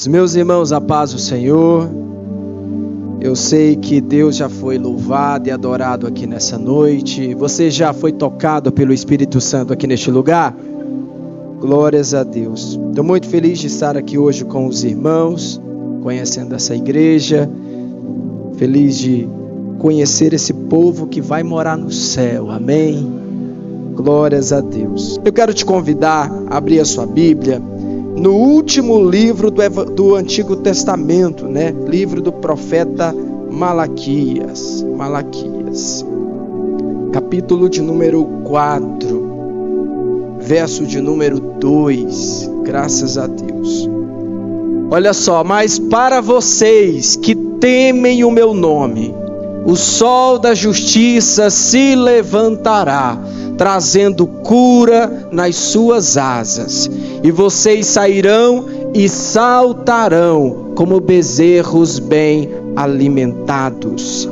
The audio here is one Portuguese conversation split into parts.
Deus. Meus irmãos, a paz do Senhor. Eu sei que Deus já foi louvado e adorado aqui nessa noite. Você já foi tocado pelo Espírito Santo aqui neste lugar? Glórias a Deus. Estou muito feliz de estar aqui hoje com os irmãos, conhecendo essa igreja. Feliz de conhecer esse povo que vai morar no céu. Amém? Glórias a Deus. Eu quero te convidar a abrir a sua Bíblia no último livro do Antigo Testamento, né? Livro do profeta Malaquias. Capítulo de número 4, verso de número 2. Graças a Deus. Olha só, mas para vocês que temem o meu nome, o sol da justiça se levantará, trazendo cura nas suas asas, e vocês sairão e saltarão como bezerros bem alimentados.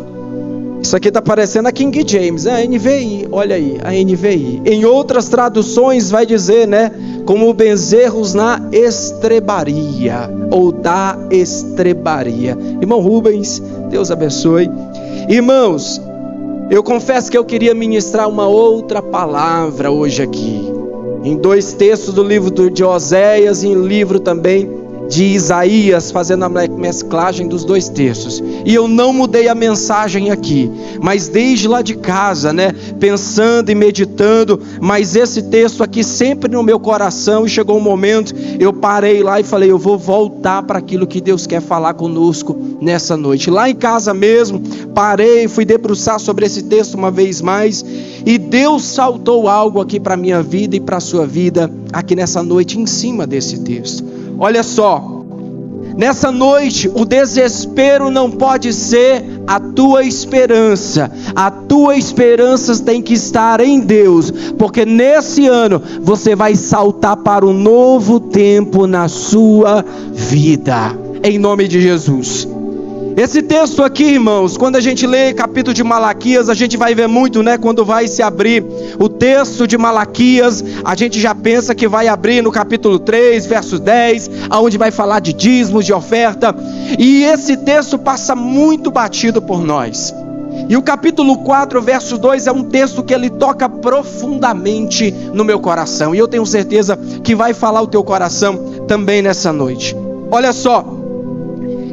Isso aqui está parecendo a King James, a NVI, olha aí, a NVI. Em outras traduções vai dizer, né, como bezerros na estrebaria, ou da estrebaria. Irmão Rubens, Deus abençoe. Irmãos, eu confesso que eu queria ministrar uma outra palavra hoje aqui, em dois textos do livro de Oséias e em livro também de Isaías, fazendo a mesclagem dos dois textos. E eu não mudei a mensagem aqui, mas desde lá de casa, né, pensando e meditando, mas esse texto aqui sempre no meu coração, e chegou um momento, eu parei lá e falei, eu vou voltar para aquilo que Deus quer falar conosco nessa noite. Lá em casa mesmo, parei, fui debruçar sobre esse texto uma vez mais, e Deus saltou algo aqui para a minha vida e para a sua vida, aqui nessa noite, em cima desse texto. Olha só, nessa noite o desespero não pode ser a tua esperança. A tua esperança tem que estar em Deus, porque nesse ano você vai saltar para um novo tempo na sua vida, em nome de Jesus. Esse texto aqui, irmãos, quando a gente lê capítulo de Malaquias, a gente vai ver muito, né? Quando vai se abrir o texto de Malaquias, a gente já pensa que vai abrir no capítulo 3, verso 10, onde vai falar de dízimos, de oferta. E esse texto passa muito batido por nós. E o capítulo 4, verso 2 é um texto que ele toca profundamente no meu coração. E eu tenho certeza que vai falar o teu coração também nessa noite. Olha só.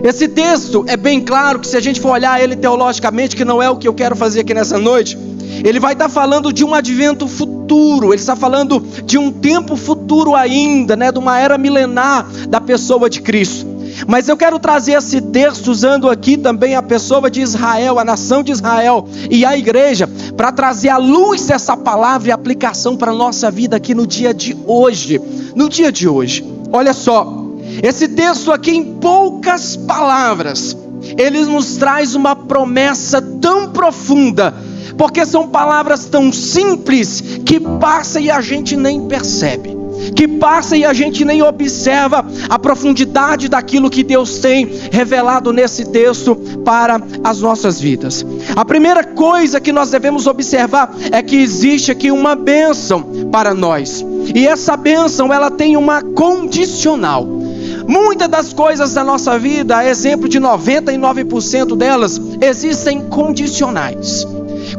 Esse texto é bem claro que se a gente for olhar ele teologicamente, que não é o que eu quero fazer aqui nessa noite, ele vai estar falando de um advento futuro, ele está falando de um tempo futuro ainda, né, de uma era milenar da pessoa de Cristo. Mas eu quero trazer esse texto usando aqui também a pessoa de Israel, a nação de Israel e a igreja, para trazer a luz dessa palavra e aplicação para a nossa vida aqui no dia de hoje. No dia de hoje, olha só. Esse texto aqui, em poucas palavras, ele nos traz uma promessa tão profunda, porque são palavras tão simples que passa e a gente nem percebe, que passa e a gente nem observa a profundidade daquilo que Deus tem revelado nesse texto para as nossas vidas. A primeira coisa que nós devemos observar é que existe aqui uma bênção para nós, e essa bênção ela tem uma condicional. Muitas das coisas da nossa vida, a exemplo de 99% delas, existem condicionais.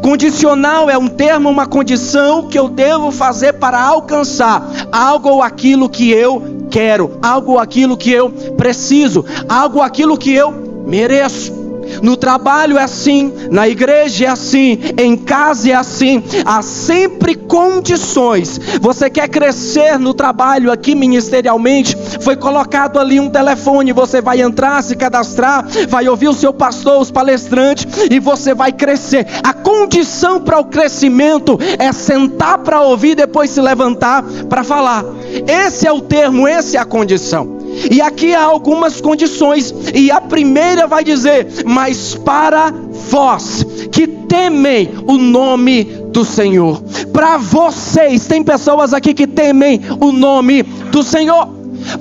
Condicional é um termo, uma condição que eu devo fazer para alcançar algo ou aquilo que eu quero, algo ou aquilo que eu preciso, algo ou aquilo que eu mereço. No trabalho é assim, na igreja é assim, em casa é assim, há sempre condições. Você quer crescer no trabalho aqui ministerialmente, foi colocado ali um telefone, você vai entrar, se cadastrar, vai ouvir o seu pastor, os palestrantes, e você vai crescer. A condição para o crescimento é sentar para ouvir, depois se levantar para falar. Esse é o termo, essa é a condição. E aqui há algumas condições, e a primeira vai dizer, mas para vós que temem o nome do Senhor. Para vocês, tem pessoas aqui que temem o nome do Senhor.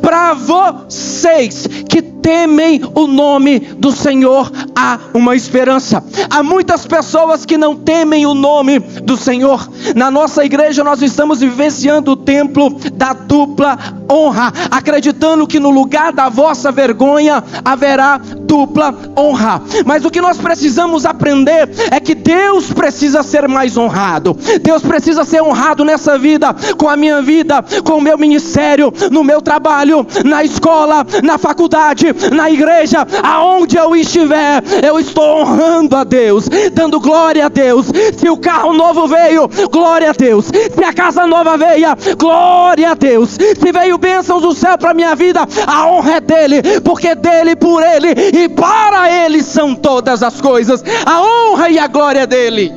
para vocês que temem o nome do Senhor, há uma esperança. Há muitas pessoas que não temem o nome do Senhor. Na nossa igreja nós estamos vivenciando o templo da dupla honra, acreditando que no lugar da vossa vergonha haverá dupla honra. Mas o que nós precisamos aprender é que Deus precisa ser mais honrado. Deus precisa ser honrado nessa vida, com a minha vida, com o meu ministério, no meu trabalho, na escola, na faculdade, na igreja, aonde eu estiver, eu estou honrando a Deus, dando glória a Deus. Se o carro novo veio, glória a Deus. Se a casa nova veio, glória a Deus. Se veio bênçãos do céu para minha vida, a honra é dele, porque dele, por ele e para ele são todas as coisas. A honra e a glória é dele.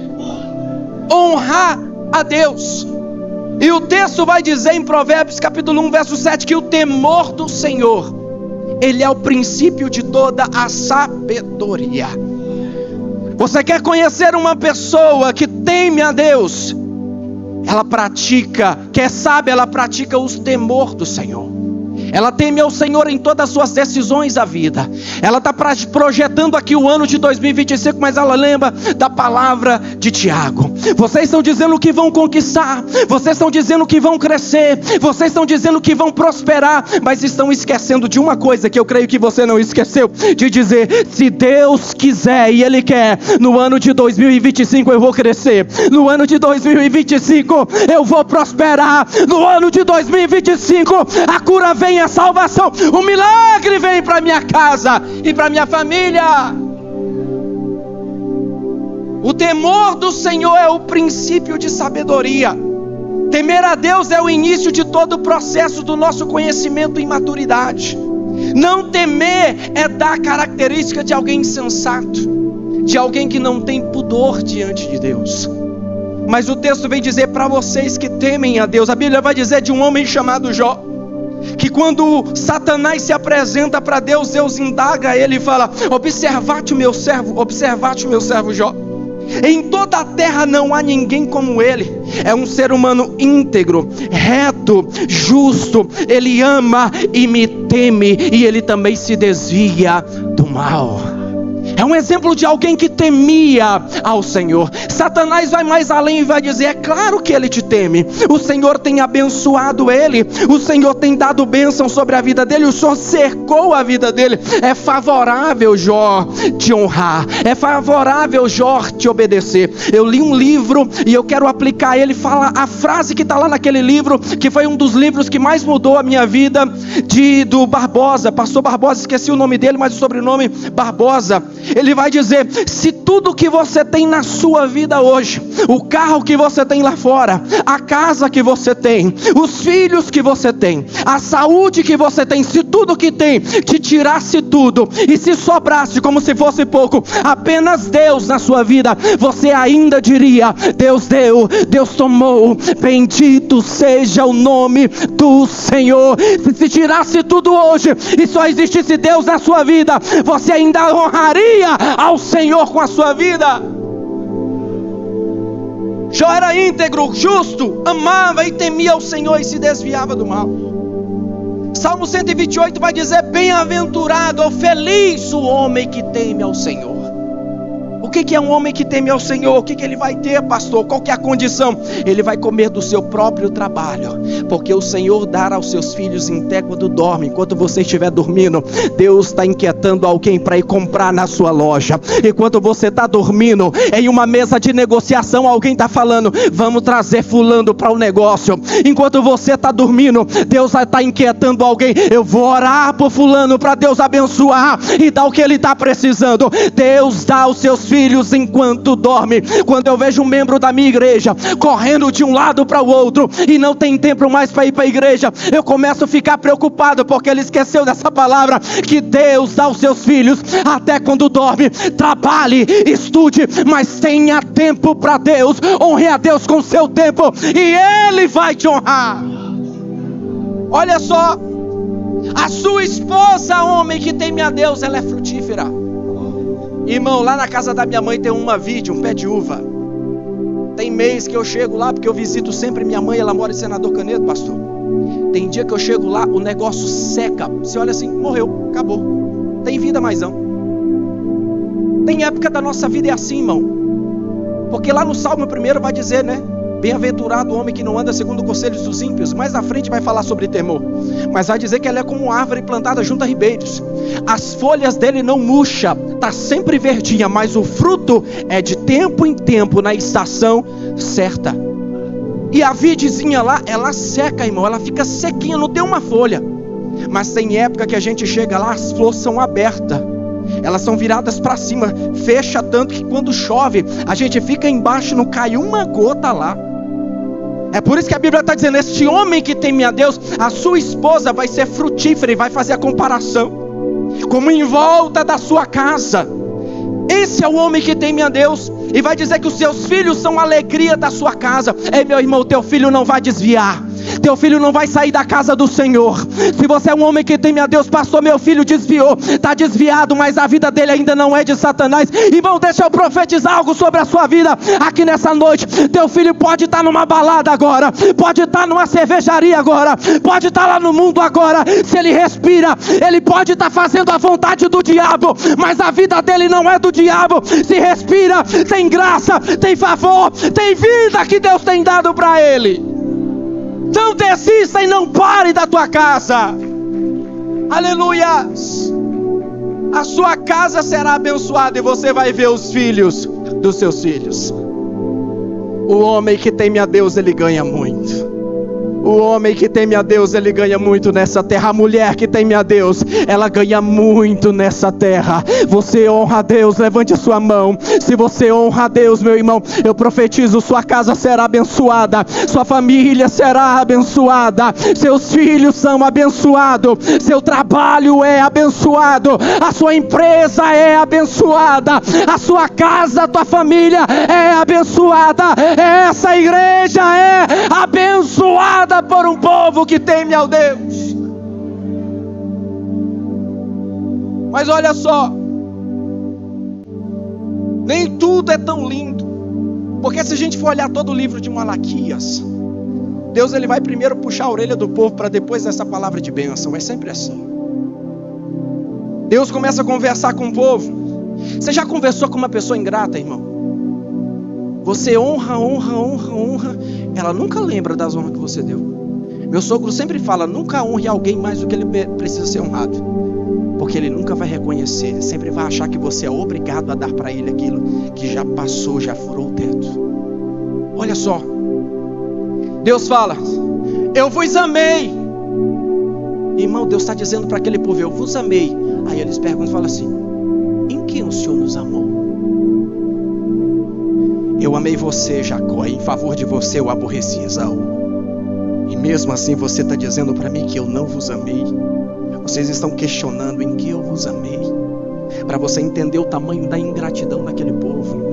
Honrar a Deus. E o texto vai dizer em Provérbios capítulo 1 verso 7 que o temor do Senhor, ele é o princípio de toda a sabedoria. Você quer conhecer uma pessoa que teme a Deus? Ela pratica, quer saber, ela pratica os temor do Senhor. Ela teme ao Senhor em todas as suas decisões da vida. Ela está projetando aqui o ano de 2025, mas ela lembra da palavra de Tiago. Vocês estão dizendo que vão conquistar, vocês estão dizendo que vão crescer, vocês estão dizendo que vão prosperar, mas estão esquecendo de uma coisa que eu creio que você não esqueceu, de dizer: se Deus quiser e Ele quer, no ano de 2025 eu vou crescer, no ano de 2025 eu vou prosperar, no ano de 2025 a cura vem, a salvação, o milagre vem para minha casa e para minha família. O temor do Senhor é o princípio de sabedoria. Temer a Deus é o início de todo o processo do nosso conhecimento e maturidade. Não temer é dar característica de alguém insensato, de alguém que não tem pudor diante de Deus. Mas o texto vem dizer para vocês que temem a Deus. A Bíblia vai dizer de um homem chamado Jó, que quando Satanás se apresenta para Deus, Deus indaga ele e fala: observate o meu servo Jó. Em toda a terra não há ninguém como ele. É um ser humano íntegro, reto, justo. Ele ama e me teme, e ele também se desvia do mal. É um exemplo de alguém que temia ao Senhor. Satanás vai mais além e vai dizer: é claro que ele te teme. O Senhor tem abençoado ele, o Senhor tem dado bênção sobre a vida dele, o Senhor cercou a vida dele. É favorável Jó te honrar, é favorável Jó te obedecer. Eu li um livro e eu quero aplicar ele. Fala a frase que está lá naquele livro, que foi um dos livros que mais mudou a minha vida, do Barbosa, pastor Barbosa, esqueci o nome dele, mas o sobrenome Barbosa. Ele vai dizer: se tudo que você tem na sua vida hoje, o carro que você tem lá fora, a casa que você tem, os filhos que você tem, a saúde que você tem, se tudo que tem te tirasse tudo, e se sobrasse como se fosse pouco, apenas Deus na sua vida, você ainda diria: Deus deu, Deus tomou, bendito seja o nome do Senhor. Se tirasse tudo hoje e só existisse Deus na sua vida, você ainda honraria ao Senhor com a sua vida. Jó era íntegro, justo, amava e temia ao Senhor e se desviava do mal. Salmo 128 vai dizer: bem-aventurado ou feliz o homem que teme ao Senhor. O que é um homem que teme ao Senhor? O que ele vai ter, pastor? Qual que é a condição? Ele vai comer do seu próprio trabalho, porque o Senhor dará aos seus filhos até quando dorme. Enquanto você estiver dormindo, Deus está inquietando alguém para ir comprar na sua loja. Enquanto você está dormindo, em uma mesa de negociação, alguém está falando: vamos trazer fulano para o negócio. Enquanto você está dormindo, Deus vai estar inquietando alguém: eu vou orar por fulano para Deus abençoar e dar o que ele está precisando. Deus dá aos seus filhos enquanto dorme. Quando eu vejo um membro da minha igreja correndo de um lado para o outro e não tem tempo mais para ir para a igreja, eu começo a ficar preocupado, porque ele esqueceu dessa palavra, que Deus dá aos seus filhos até quando dorme. Trabalhe, estude, mas tenha tempo para Deus. Honre a Deus com seu tempo e Ele vai te honrar. Olha só, a sua esposa, homem que teme a Deus, ela é frutífera. Irmão, lá na casa da minha mãe tem uma vide, um pé de uva. Tem mês que eu chego lá, porque eu visito sempre minha mãe, ela mora em Senador Canedo, pastor. Tem dia que eu chego lá, o negócio seca. Você olha assim, morreu, acabou. Tem vida mais não. Tem época da nossa vida é assim, irmão. Porque lá no Salmo 1 vai dizer, né? Bem-aventurado o homem que não anda segundo os conselhos dos ímpios. Mais na frente vai falar sobre temor. Mas vai dizer que ela é como uma árvore plantada junto a ribeiros. As folhas dele não murcham, está sempre verdinha, mas o fruto é de tempo em tempo, na estação certa. E a videzinha lá, ela seca, irmão, ela fica sequinha, não tem uma folha. Mas tem época que a gente chega lá, as flores são abertas. Elas são viradas para cima, fecha tanto que quando chove, a gente fica embaixo, não cai uma gota lá. É por isso que a Bíblia está dizendo, este homem que teme a Deus, a sua esposa vai ser frutífera, e vai fazer a comparação, como em volta da sua casa. Esse é o homem que teme a Deus, e vai dizer que os seus filhos são a alegria da sua casa. Ei, meu irmão, teu filho não vai desviar. Teu filho não vai sair da casa do Senhor. Se você é um homem que teme a Deus, pastor, meu filho desviou, está desviado, mas a vida dele ainda não é de Satanás. Irmão, deixa eu profetizar algo sobre a sua vida aqui nessa noite. Teu filho pode estar numa balada agora, pode estar numa cervejaria agora, pode estar lá no mundo agora. Se ele respira, ele pode estar fazendo a vontade do diabo, mas a vida dele não é do diabo. Se respira, tem graça, tem favor, tem vida que Deus tem dado para ele. Não desista e não pare da tua casa. Aleluia. A sua casa será abençoada e você vai ver os filhos dos seus filhos. O homem que teme a Deus, ele ganha muito. O homem que teme a Deus, ele ganha muito nessa terra. A mulher que teme a Deus, ela ganha muito nessa terra. Você honra a Deus, levante a sua mão. Se você honra a Deus, meu irmão, eu profetizo, sua casa será abençoada, sua família será abençoada, seus filhos são abençoados, seu trabalho é abençoado, a sua empresa é abençoada, a sua casa, a tua família é abençoada. Essa igreja é abençoada por um povo que teme ao Deus. Mas olha só, nem tudo é tão lindo, porque se a gente for olhar todo o livro de Malaquias, Deus ele vai primeiro puxar a orelha do povo para depois essa palavra de bênção. É sempre assim. Deus começa a conversar com o povo. Você já conversou com uma pessoa ingrata, irmão? Você honra, ela nunca lembra das honras que você deu. Meu sogro sempre fala, nunca honre alguém mais do que ele precisa ser honrado, porque ele nunca vai reconhecer, sempre vai achar que você é obrigado a dar para ele aquilo que já passou, já furou o teto. Olha só, Deus fala, eu vos amei. Irmão, Deus está dizendo para aquele povo, eu vos amei. Aí eles perguntam e falam assim, em que o Senhor nos amou? Eu amei você, Jacó, e em favor de você eu aborreci Esaú. E mesmo assim você está dizendo para mim que eu não vos amei. Vocês estão questionando em que eu vos amei, para você entender o tamanho da ingratidão daquele povo.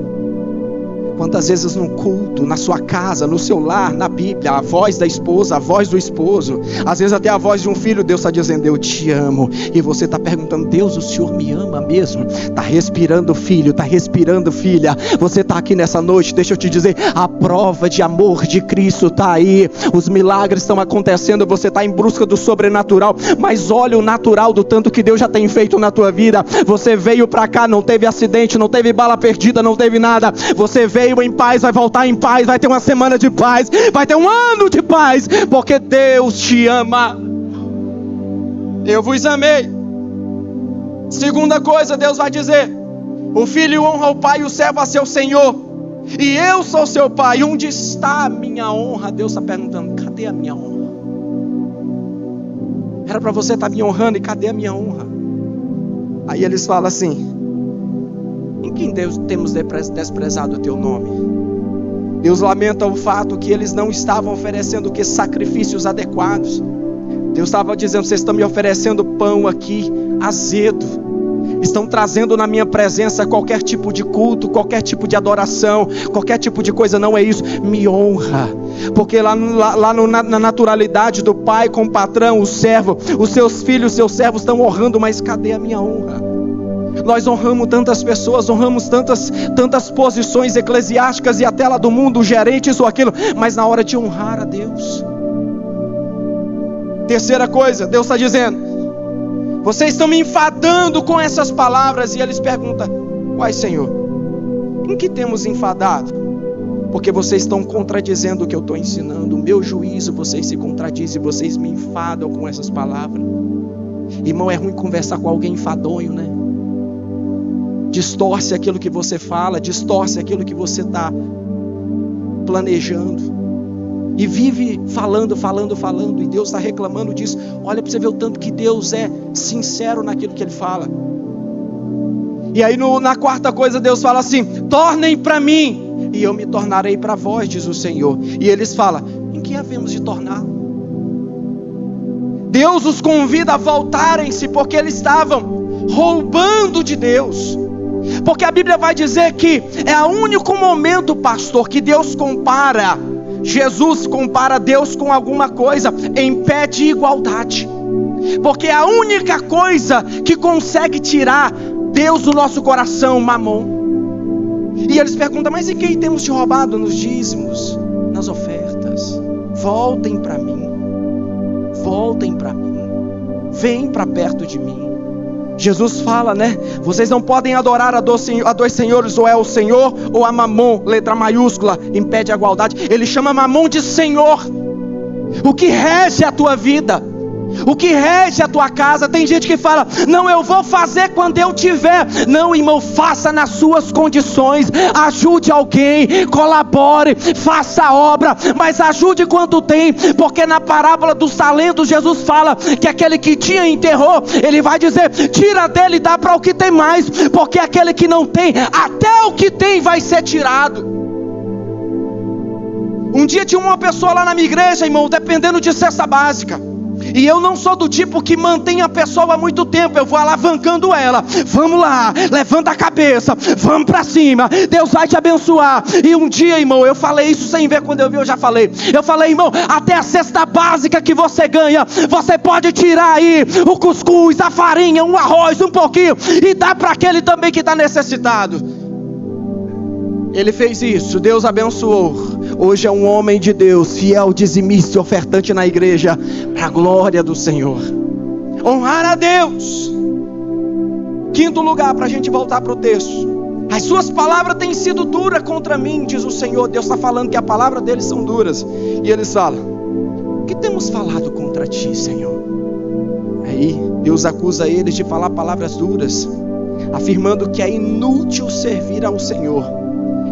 Quantas vezes no culto, na sua casa, no seu lar, na Bíblia, a voz da esposa, a voz do esposo, às vezes até a voz de um filho, Deus está dizendo, eu te amo. E você está perguntando, Deus, o Senhor me ama mesmo? Está respirando filho, está respirando filha. Você está aqui nessa noite, deixa eu te dizer, a prova de amor de Cristo está aí. Os milagres estão acontecendo, você está em busca do sobrenatural. Mas olha o natural do tanto que Deus já tem feito na tua vida. Você veio para cá, não teve acidente, não teve bala perdida, não teve nada. Você veio em paz, vai voltar em paz, vai ter uma semana de paz, vai ter um ano de paz, porque Deus te ama. Eu vos amei. Segunda coisa, Deus vai dizer, o filho honra o pai e o servo a seu senhor, e eu sou seu pai. Onde está a minha honra? Deus está perguntando, cadê a minha honra? Era para você estar me honrando, e cadê a minha honra? Aí eles falam assim, em quem Deus temos desprezado o teu nome? Deus lamenta o fato que eles não estavam oferecendo que sacrifícios adequados. Deus estava dizendo, vocês estão me oferecendo pão aqui, azedo. Estão trazendo na minha presença qualquer tipo de culto, qualquer tipo de adoração, qualquer tipo de coisa, não é isso. Me honra, porque na naturalidade do pai com o patrão, o servo, os seus filhos, os seus servos estão honrando, mas cadê a minha honra? Nós honramos tantas pessoas, honramos tantas posições eclesiásticas e até lá do mundo, gerentes ou aquilo, mas na hora de honrar a Deus, Terceira coisa, Deus está dizendo: vocês estão me enfadando com essas palavras. E eles perguntam: uai, Senhor, em que temos enfadado? Porque vocês estão contradizendo o que eu estou ensinando. O meu juízo, vocês se contradizem, vocês me enfadam com essas palavras. Irmão, é ruim conversar com alguém enfadonho, né? Distorce aquilo que você fala, distorce aquilo que você está planejando. E vive falando, e Deus está reclamando disso. Olha para você ver o tanto que Deus é sincero naquilo que Ele fala. E aí na quarta coisa Deus fala assim: tornem para mim, e eu me tornarei para vós, diz o Senhor. E eles falam: em que havemos de tornar? Deus os convida a voltarem-se, porque eles estavam roubando de Deus. Porque a Bíblia vai dizer que é o único momento, pastor, que Deus compara, Jesus compara Deus com alguma coisa em pé de igualdade. Porque é a única coisa que consegue tirar Deus do nosso coração, mamon. E eles perguntam: mas em quem temos te roubado? Nos dízimos, nas ofertas. Voltem para mim, vem para perto de mim. Jesus fala, né? Vocês não podem adorar a dois senhores, ou é o Senhor ou a mamon, letra maiúscula, em pé de igualdade. Ele chama mamon de Senhor. O que rege a tua vida, o que rege a tua casa. Tem gente que fala: não, eu vou fazer quando eu tiver. Não, irmão, faça nas suas condições. Ajude alguém, colabore, faça a obra, mas ajude quanto tem. Porque na parábola dos talentos, Jesus fala que aquele que tinha enterrou, Ele vai dizer: tira dele e dá para o que tem mais. Porque aquele que não tem, até o que tem vai ser tirado. Um dia tinha uma pessoa lá na minha igreja, irmão, dependendo de cesta básica. E eu não sou do tipo que mantém a pessoa há muito tempo. Eu vou alavancando ela. Vamos lá, levanta a cabeça, vamos para cima, Deus vai te abençoar. E um dia, irmão, eu falei isso sem ver. Quando eu vi, eu já falei. Eu falei: irmão, até a cesta básica que você ganha, você pode tirar aí o cuscuz, a farinha, um arroz, um pouquinho, e dá para aquele também que está necessitado. Ele fez isso, Deus abençoou. Hoje é um homem de Deus, fiel, dizimista e ofertante na igreja, para a glória do Senhor. Honrar a Deus. Quinto lugar, para a gente voltar para o texto: as suas palavras têm sido duras contra mim, diz o Senhor. Deus está falando que a palavra deles são duras. E eles falam: o que temos falado contra ti, Senhor? Aí Deus acusa eles de falar palavras duras, afirmando que é inútil servir ao Senhor,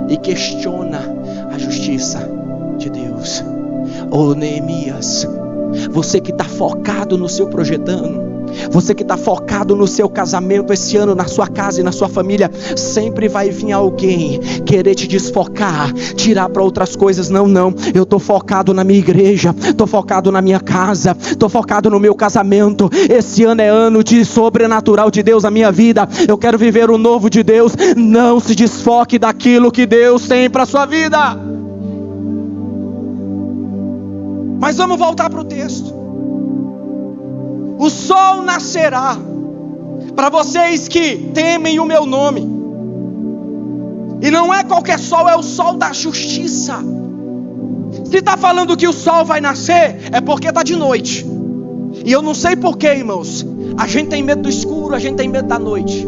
e questiona a justiça de Deus. Ô Neemias, você que está focado no seu projetando, você que está focado no seu casamento esse ano, na sua casa e na sua família, sempre vai vir alguém querer te desfocar, tirar para outras coisas. Não, eu estou focado na minha igreja, estou focado na minha casa, estou focado no meu casamento. Esse ano é ano de sobrenatural de Deus na minha vida. Eu quero viver o novo de Deus. Não se desfoque daquilo que Deus tem para a sua vida. Mas vamos voltar para o texto. O sol nascerá para vocês que temem o meu nome. E não é qualquer sol, é o sol da justiça. Se está falando que o sol vai nascer, é porque está de noite. E eu não sei porquê, irmãos. A gente tem medo do escuro, a gente tem medo da noite.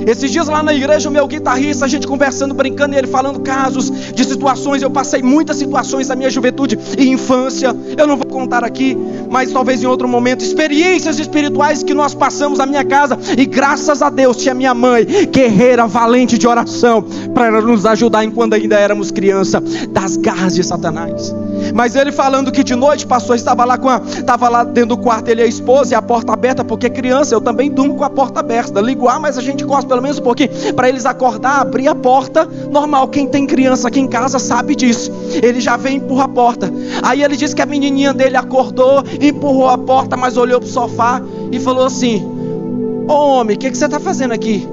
Esses dias lá na igreja, o meu guitarrista, a gente conversando, brincando, e ele falando casos de situações. Eu passei muitas situações da minha juventude e infância. Eu não vou contar aqui, mas talvez em outro momento. Experiências espirituais que nós passamos na minha casa. E graças a Deus tinha minha mãe, guerreira, valente de oração, para nos ajudar enquanto ainda éramos criança, das garras de Satanás. Mas ele falando que de noite, pastor, estava lá dentro do quarto, ele e a esposa, e a porta aberta, porque criança, eu também durmo com a porta aberta. Ligo ar, mas a gente gosta pelo menos um pouquinho, para eles acordar, abrir a porta, normal. Quem tem criança aqui em casa sabe disso. Ele já vem e empurra a porta. Aí ele disse que a menininha dele acordou, empurrou a porta, mas olhou para o sofá e falou assim: ô homem, o que você está fazendo aqui?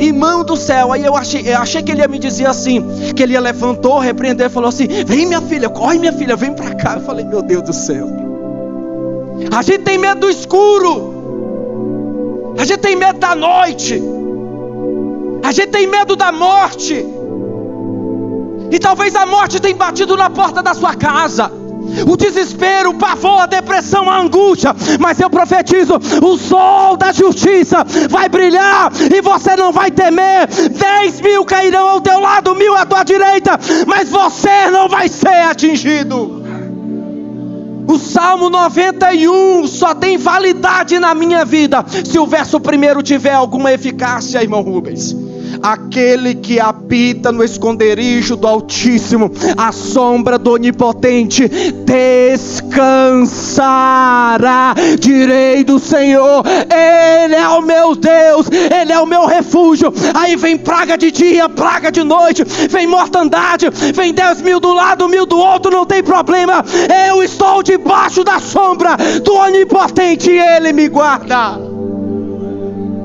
Irmão do céu. Aí eu achei que ele ia me dizer assim, que ele ia levantou, repreender, falou assim: vem minha filha, corre minha filha, vem pra cá. Eu falei: meu Deus do céu. A gente tem medo do escuro, a gente tem medo da noite, a gente tem medo da morte. E talvez a morte tenha batido na porta da sua casa, o desespero, o pavor, a depressão, a angústia. Mas eu profetizo: o sol da justiça vai brilhar e você não vai temer. 10.000 cairão ao teu lado, 1.000 à tua direita, mas você não vai ser atingido. O Salmo 91 só tem validade na minha vida se o verso 1 tiver alguma eficácia, irmão Rubens. Aquele que habita no esconderijo do Altíssimo, à sombra do Onipotente, descansará. Direi do Senhor: Ele é o meu Deus, Ele é o meu refúgio. Aí vem praga de dia, praga de noite, vem mortandade, vem 10.000 do lado, 1.000 do outro, não tem problema. Eu estou debaixo da sombra do Onipotente e Ele me guarda.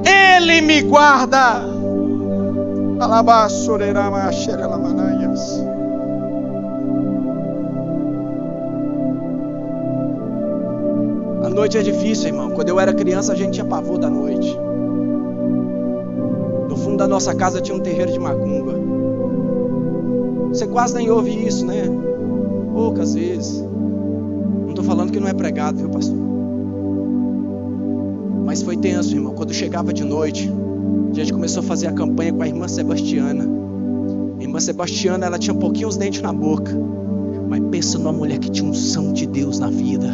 Ele me guarda. A noite é difícil, irmão. Quando eu era criança, a gente tinha pavor da noite. No fundo da nossa casa tinha um terreiro de macumba. Você quase nem ouve isso, né? Poucas vezes. Não estou falando que não é pregado, viu, pastor? Mas foi tenso, irmão. Quando chegava de noite, a gente começou a fazer a campanha com a irmã Sebastiana. A irmã Sebastiana, ela tinha pouquinho os dentes na boca, mas pensa numa mulher que tinha unção de Deus na vida.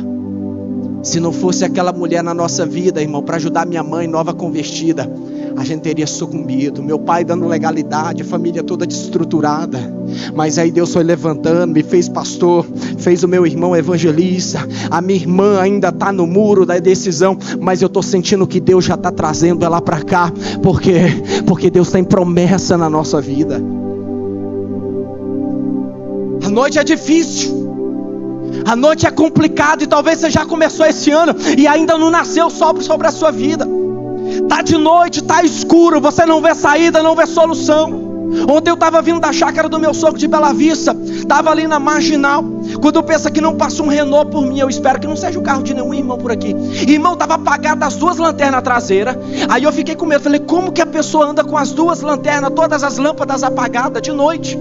Se não fosse aquela mulher na nossa vida, irmão, para ajudar minha mãe nova convertida, a gente teria sucumbido. Meu pai dando legalidade, a família toda desestruturada. Mas aí Deus foi levantando, me fez pastor, fez o meu irmão evangelista. A minha irmã ainda está no muro da decisão, mas eu estou sentindo que Deus já está trazendo ela para cá. Por quê? Porque Deus tem promessa na nossa vida. A noite é difícil, a noite é complicada, e talvez você já começou esse ano e ainda não nasceu sobre a sua vida. Está de noite, está escuro, você não vê saída, não vê solução. Ontem eu estava vindo da chácara do meu sogro de Bela Vista, estava ali na Marginal. Quando eu penso que não passa um Renault por mim, eu espero que não seja o carro de nenhum irmão por aqui. Irmão, estava apagado as 2 lanternas traseiras. Aí eu fiquei com medo, falei: como que a pessoa anda com as 2 lanternas, todas as lâmpadas apagadas de noite?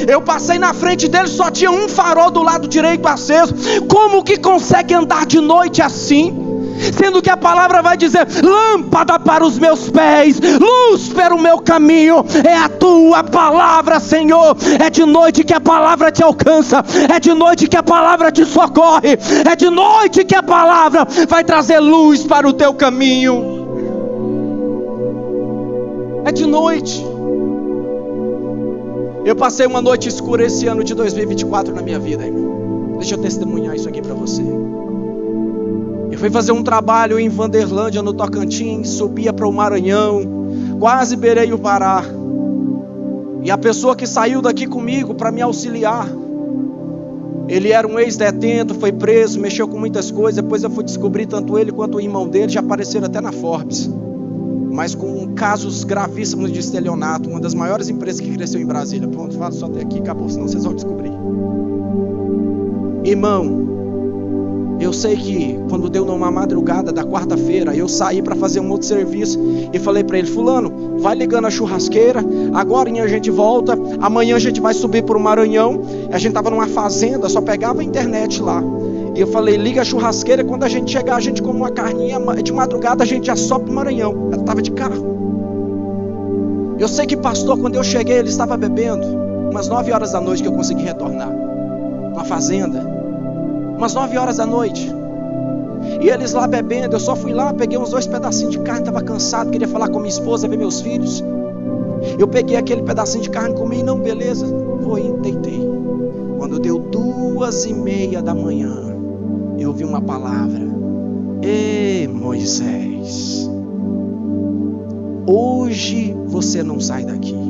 Eu passei na frente dele, só tinha um farol do lado direito aceso. Como que consegue andar de noite assim? Sendo que a palavra vai dizer: lâmpada para os meus pés, luz para o meu caminho, é a tua palavra, Senhor. É de noite que a palavra te alcança, é de noite que a palavra te socorre, é de noite que a palavra vai trazer luz para o teu caminho. É de noite. Eu passei uma noite escura esse ano de 2024 na minha vida, irmão. Deixa eu testemunhar isso aqui para você. Eu fui fazer um trabalho em Vanderlândia, no Tocantins, subia para o Maranhão, quase beirei o Pará. E a pessoa que saiu daqui comigo para me auxiliar, ele era um ex-detento, foi preso, mexeu com muitas coisas. Depois eu fui descobrir, tanto ele quanto o irmão dele já apareceram até na Forbes, mas com casos gravíssimos de estelionato. Uma das maiores empresas que cresceu em Brasília. Pronto, falo só até aqui, acabou, senão vocês vão descobrir. Irmão, eu sei que quando deu numa madrugada da quarta-feira, eu saí para fazer um outro serviço e falei para ele: fulano, vai ligando a churrasqueira, agora a gente volta, amanhã a gente vai subir para o Maranhão. A gente estava numa fazenda, só pegava a internet lá. E eu falei: liga a churrasqueira, quando a gente chegar, a gente come uma carninha, de madrugada a gente já sobe para o Maranhão. Ela estava de carro. Eu sei que pastor, quando eu cheguei, ele estava bebendo. Umas 9 horas da noite que eu consegui retornar, uma fazenda. Umas 9 horas da noite. E eles lá bebendo, eu só fui lá, peguei uns 2 pedacinhos de carne, estava cansado, queria falar com minha esposa, ver meus filhos. Eu peguei aquele pedacinho de carne, comi, não, beleza, vou ir, deitei. Quando deu 2:30 da manhã, eu ouvi uma palavra: ei, Moisés, hoje você não sai daqui.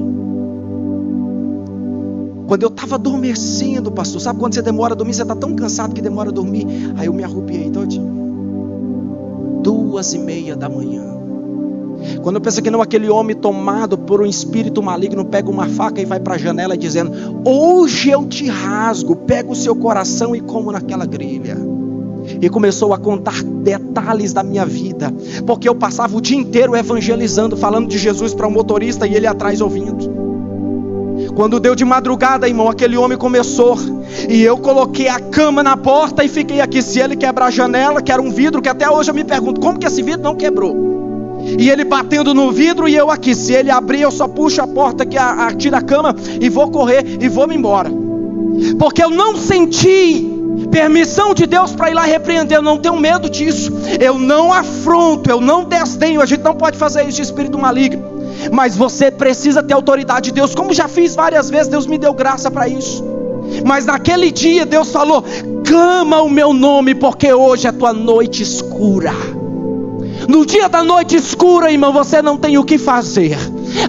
Quando eu estava adormecendo, pastor, sabe quando você demora a dormir? Você está tão cansado que demora a dormir. Aí eu me arrupiei todinho. 2:30 da manhã. Quando eu penso que não, aquele homem tomado por um espírito maligno pega uma faca e vai para a janela dizendo: hoje eu te rasgo, pego o seu coração e como naquela grelha. E começou a contar detalhes da minha vida, porque eu passava o dia inteiro evangelizando, falando de Jesus para um motorista e ele atrás ouvindo. Quando deu de madrugada, irmão, aquele homem começou, e eu coloquei a cama na porta e fiquei aqui. Se ele quebrar a janela, que era um vidro, que até hoje eu me pergunto, como que esse vidro não quebrou? E ele batendo no vidro e eu aqui. Se ele abrir, eu só puxo a porta, que tira a cama, e vou correr e vou me embora. Porque eu não senti permissão de Deus para ir lá repreender. Eu não tenho medo disso, eu não afronto, eu não desdenho. A gente não pode fazer isso de espírito maligno, mas você precisa ter autoridade de Deus, como já fiz várias vezes. Deus me deu graça para isso. Mas naquele dia Deus falou: clama o meu nome, porque hoje é tua noite escura. No dia da noite escura, irmão, você não tem o que fazer.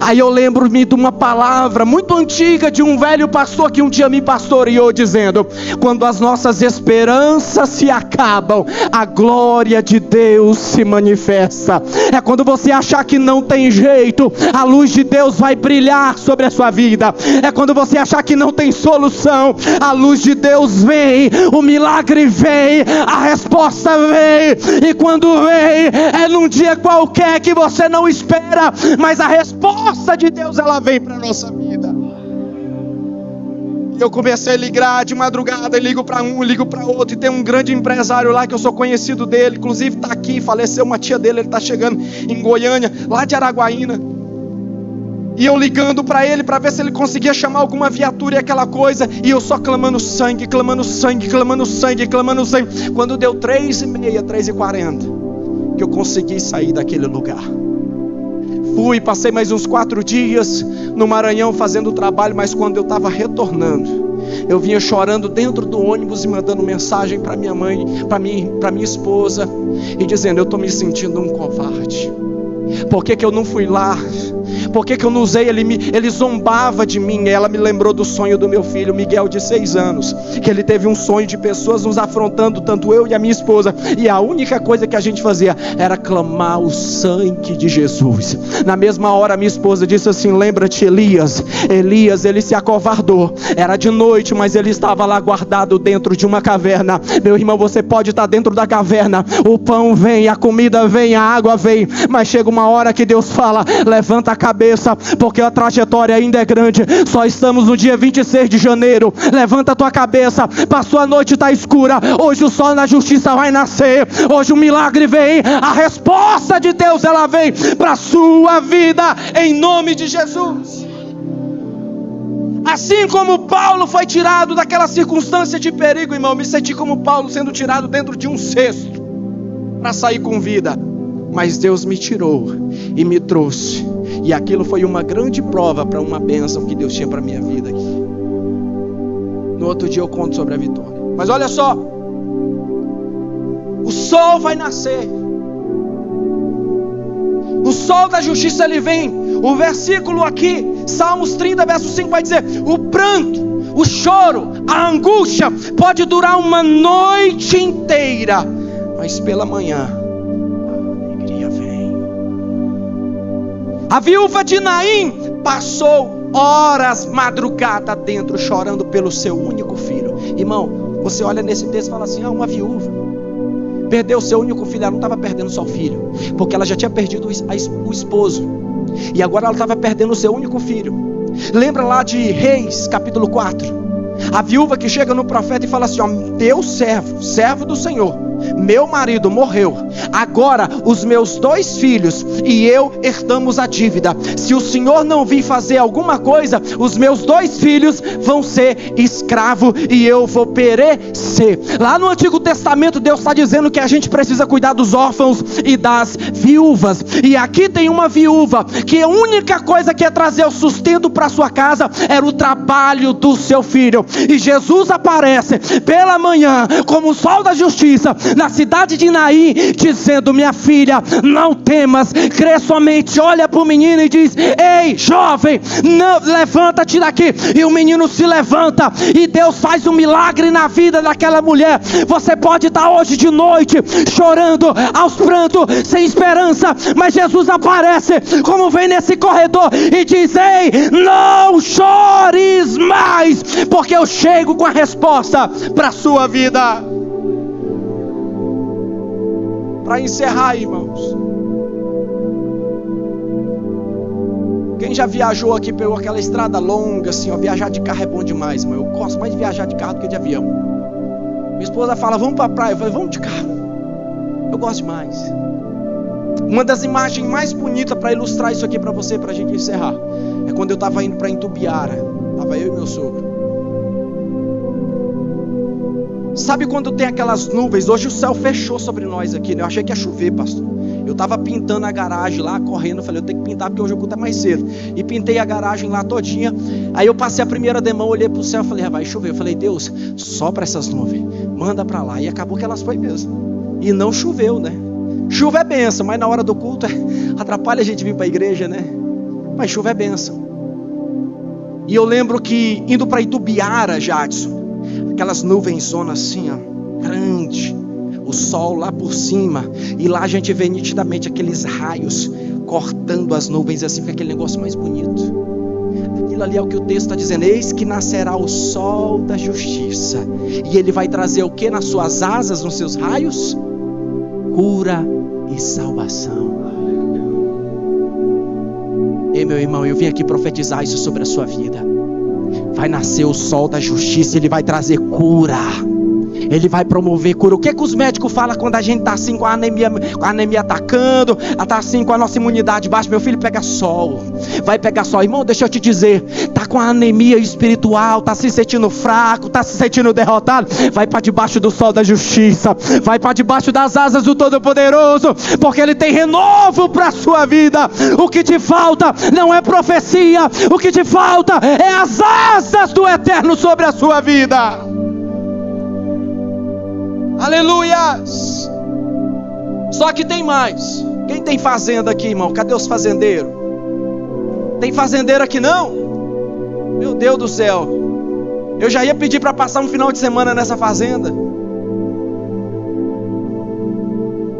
Aí eu lembro-me de uma palavra muito antiga de um velho pastor que um dia me pastoreou, dizendo: quando as nossas esperanças se acabam, a glória de Deus se manifesta. É quando você achar que não tem jeito, a luz de Deus vai brilhar sobre a sua vida. É quando você achar que não tem solução, a luz de Deus vem, o milagre vem, a resposta vem. E quando vem, é num dia qualquer que você não espera, mas a resposta de Deus, ela vem para a nossa vida. E eu comecei a ligar de madrugada, ligo para um, ligo para outro, e tem um grande empresário lá que eu sou conhecido dele, inclusive está aqui, faleceu uma tia dele, ele está chegando em Goiânia, lá de Araguaína. E eu ligando para ele para ver se ele conseguia chamar alguma viatura e aquela coisa, e eu só clamando sangue, clamando sangue, clamando sangue, clamando sangue. Quando deu 3h30, 3h40, que eu consegui sair daquele lugar. Fui, passei mais uns 4 dias no Maranhão fazendo o trabalho, mas quando eu estava retornando, eu vinha chorando dentro do ônibus e mandando mensagem para minha mãe, para minha esposa, e dizendo: eu estou me sentindo um covarde. Por que eu não fui lá? Por que eu não usei? Ele zombava de mim. Ela me lembrou do sonho do meu filho Miguel, de 6 anos, que ele teve um sonho de pessoas nos afrontando, tanto eu e a minha esposa, e a única coisa que a gente fazia era clamar o sangue de Jesus. Na mesma hora minha esposa disse assim: lembra-te, Elias, ele se acovardou, era de noite, mas ele estava lá guardado dentro de uma caverna. Meu irmão, você pode estar dentro da caverna, o pão vem, a comida vem, a água vem, mas chega uma hora que Deus fala: levanta a cabeça, porque a trajetória ainda é grande. Só estamos no dia 26 de janeiro. Levanta a tua cabeça. Passou a noite, está escura. Hoje o sol na justiça vai nascer. Hoje o milagre vem. A resposta de Deus, ela vem para a sua vida, em nome de Jesus. Assim como Paulo foi tirado daquela circunstância de perigo, irmão, eu me senti como Paulo sendo tirado dentro de um cesto para sair com vida. Mas Deus me tirou e me trouxe, e aquilo foi uma grande prova para uma bênção que Deus tinha para a minha vida aqui. No outro dia eu conto sobre a vitória. Mas olha só, o sol vai nascer, o sol da justiça ele vem. O versículo aqui, Salmos 30 verso 5 vai dizer: o pranto, o choro, a angústia pode durar uma noite inteira, mas pela manhã a viúva de Naim passou horas madrugada dentro, chorando pelo seu único filho. Irmão, você olha nesse texto e fala assim: uma viúva perdeu o seu único filho. Ela não estava perdendo só o filho, porque ela já tinha perdido o esposo, e agora ela estava perdendo o seu único filho. Lembra lá de Reis, capítulo 4, a viúva que chega no profeta e fala assim: teu servo do Senhor, meu marido morreu, agora os meus 2 filhos e eu herdamos a dívida. Se o Senhor não vir fazer alguma coisa, os meus 2 filhos vão ser escravos e eu vou perecer. Lá no Antigo Testamento Deus está dizendo que a gente precisa cuidar dos órfãos e das viúvas. E aqui tem uma viúva que a única coisa que ia trazer o sustento para sua casa era o trabalho do seu filho. E Jesus aparece pela manhã como o sol da justiça na cidade de Naim, dizendo: minha filha, não temas, crê somente. Olha para o menino e diz: ei, jovem, levanta-te daqui. E o menino se levanta, e Deus faz um milagre na vida daquela mulher. Você pode estar hoje de noite chorando aos prantos, sem esperança, mas Jesus aparece como vem nesse corredor e diz: ei, não chores mais, porque eu chego com a resposta para a sua vida. Para encerrar, irmãos, Quem já viajou aqui, pegou aquela estrada longa assim, ó, viajar de carro é bom demais, irmão. Eu gosto mais de viajar de carro do que de avião. Minha esposa fala, vamos pra praia. Eu falei, vamos de carro. Eu gosto demais. Uma das imagens mais bonitas para ilustrar isso aqui para você, para a gente encerrar, é quando eu estava indo para Itumbiara. Estava eu e meu sogro. Sabe quando tem aquelas nuvens? Hoje o céu fechou sobre nós aqui, né? Eu achei que ia chover, pastor. Eu estava pintando a garagem lá, correndo. Falei, eu tenho que pintar porque hoje o culto é mais cedo. E pintei a garagem lá todinha. Aí eu passei a primeira demão, olhei para o céu e falei, vai chover. Eu falei, Deus, sopra essas nuvens, manda para lá. E acabou que elas foi mesmo. E não choveu, né? Chuva é bênção, mas na hora do culto atrapalha a gente vir para a igreja, né? Mas chuva é bênção. E eu lembro que indo para Itumbiara, Jadson, aquelas nuvens zonas assim, ó, grande, o sol lá por cima, e lá a gente vê nitidamente aqueles raios cortando as nuvens assim, fica aquele negócio mais bonito. Aquilo ali é o que o texto está dizendo, eis que nascerá o sol da justiça, e ele vai trazer o que nas suas asas, nos seus raios? Cura e salvação. Ei, meu irmão, eu vim aqui profetizar isso sobre a sua vida. Vai nascer o sol da justiça, ele vai trazer cura, ele vai promover cura. O que os médicos falam quando a gente está assim com a anemia atacando, está assim com a nossa imunidade baixa? Meu filho, pega sol, vai pegar sol. Irmão, deixa eu te dizer, está com a anemia espiritual, está se sentindo fraco, está se sentindo derrotado, vai para debaixo do sol da justiça, vai para debaixo das asas do Todo-Poderoso, porque ele tem renovo para a sua vida. O que te falta não é profecia, o que te falta é as asas do Eterno sobre a sua vida. Aleluias. Só que tem mais. Quem tem fazenda aqui, irmão? Cadê os fazendeiros? Tem fazendeiro aqui não? Meu Deus do céu, eu já ia pedir para passar um final de semana nessa fazenda.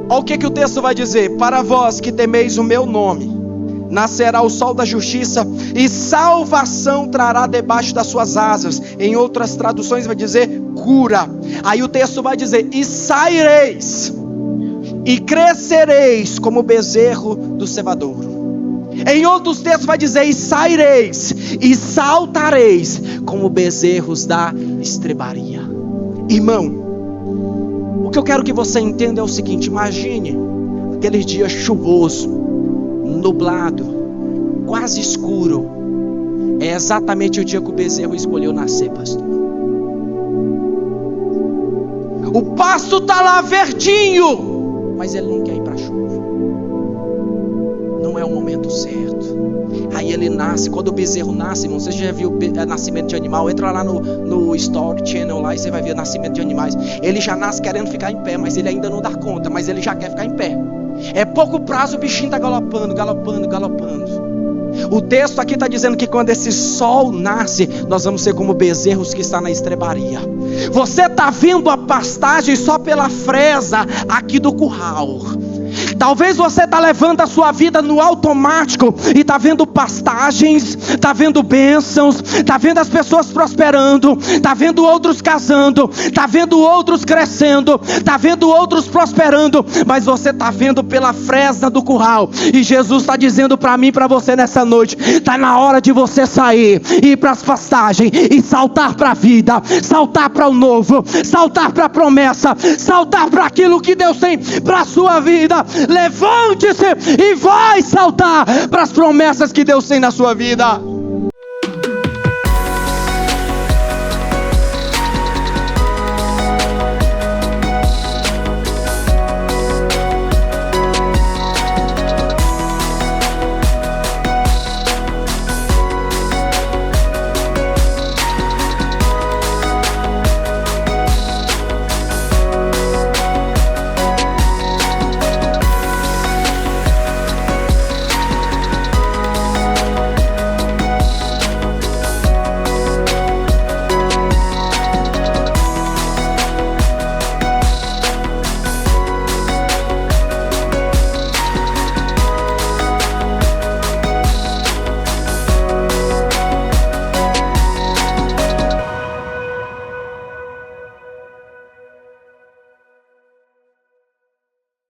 Olha o que o texto vai dizer: para vós que temeis o meu nome, nascerá o sol da justiça, e salvação trará debaixo das suas asas. Em outras traduções vai dizer cura. Aí o texto vai dizer, e saireis, e crescereis como o bezerro do cevadouro. Em outros textos vai dizer, e saireis, e saltareis como bezerros da estrebaria. Irmão, o que eu quero que você entenda é o seguinte: imagine aquele dia chuvoso, nublado, quase escuro. É exatamente o dia que o bezerro escolheu nascer, pastor. O pasto está lá verdinho, mas ele não quer ir para a chuva. Não é o momento certo. Aí ele nasce. Quando o bezerro nasce, irmão, você já viu nascimento de animal? Entra lá no Story Channel lá e você vai ver nascimento de animais. Ele já nasce querendo ficar em pé, mas ele ainda não dá conta, mas ele já quer ficar em pé. É pouco prazo, o bichinho está galopando. O texto aqui está dizendo que quando esse sol nasce, nós vamos ser como bezerros que está na estrebaria. Você está vendo a pastagem só pela fresa aqui do curral. Talvez você está levando a sua vida no automático e está vendo pastagens, está vendo bênçãos, está vendo as pessoas prosperando, está vendo outros casando, está vendo outros crescendo, está vendo outros prosperando, mas você está vendo pela fresa do curral. E Jesus está dizendo para mim e para você nessa noite: está na hora de você sair, ir para as pastagens e saltar para a vida, saltar para o novo, saltar para a promessa, saltar para aquilo que Deus tem para a sua vida. Levante-se e vai saltar para as promessas que Deus tem na sua vida.